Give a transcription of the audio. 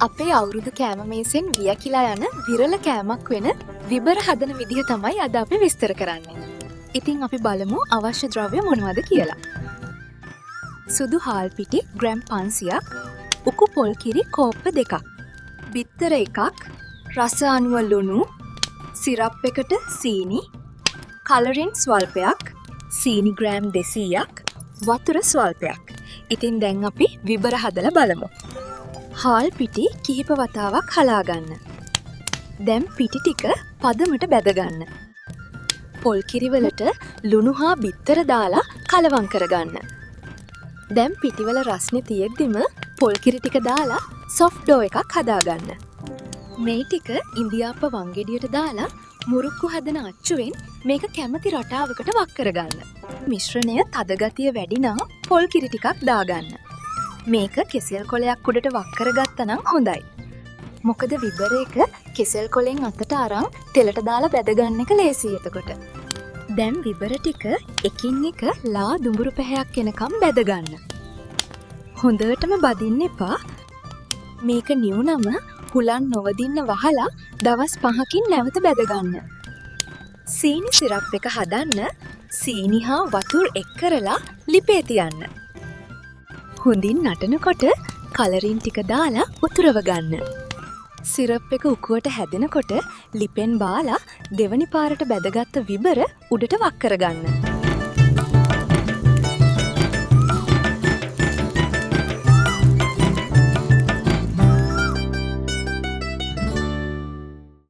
අපේ අවුරුදු කෑම මේසෙන් වියකිලා යන විරල කෑමක් වෙන විබර හදන විදිහ තමයි අද අපි විස්තර කරන්නේ. ඉතින් අපි බලමු අවශ්‍ය ද්‍රව්‍ය මොනවද කියලා. සුදු හාල් පිටි ග්‍රෑම් 500ක්, උකු පොල් කිරි කෝප්ප 2ක්, බිත්තර 1ක්, රස අනුව ලුණු, සිරප් එකට සීනි, කලරින් ස්වල්පයක්, සීනි ග්‍රෑම් 200ක්, වතුර ස්වල්පයක්. ඉතින් දැන් අපි විබර හදලා බලමු. හාල් පිටි කිහිප වතාවක් හලා ගන්න. දැන් පිටි ටික පදමට බැද ගන්න. පොල් කිරිවලට ලුණු හා බිත්තර දාලා කලවම් කරගන්න. දැන් පිටිවල රස්නේ තියෙද්දිම පොල් කිරි ටික දාලා සොෆ්ට් ඩෝ එකක් හදාගන්න. මේ ටික ඉන්දියාප්ප වංගෙඩියට දාලා මුරුක්කු හදන අච්චුවෙන් මේක කැමති රටාවකට වක් කරගන්න. මිශ්‍රණය තද ගතිය වැඩි නම් පොල් කිරි ටිකක් දාගන්න. මේක කෙසෙල් කොලයක් උඩට වක් කරගත්තා නම් හොඳයි. මොකද විබර එක කෙසෙල් කොලෙන් අතට අරන් තෙලට දාලා බැද ගන්න එක ලේසියි එතකොට. දැන් විබර ටික එකින් එක ලා දුඹුරු පැහැයක් එනකම් බැද ගන්න. හොඳටම බදින්න එපා. මේක නිවුනම හුලන් නොවදින්න වහලා දවස් 5කින් නැවත බැද ගන්න. සීනි සිරප් එක හදන්න සීනි හා වතුර එක් කරලා ලිපේ තියන්න. හොඳින් නටනකොට කලරින් ටික දාලා උතුරව ගන්න. සිරප් එක උකුවට හැදෙනකොට ලිපෙන් බාලා දෙවනි පාරට බැදගත්ත විබර උඩට වක් කරගන්න.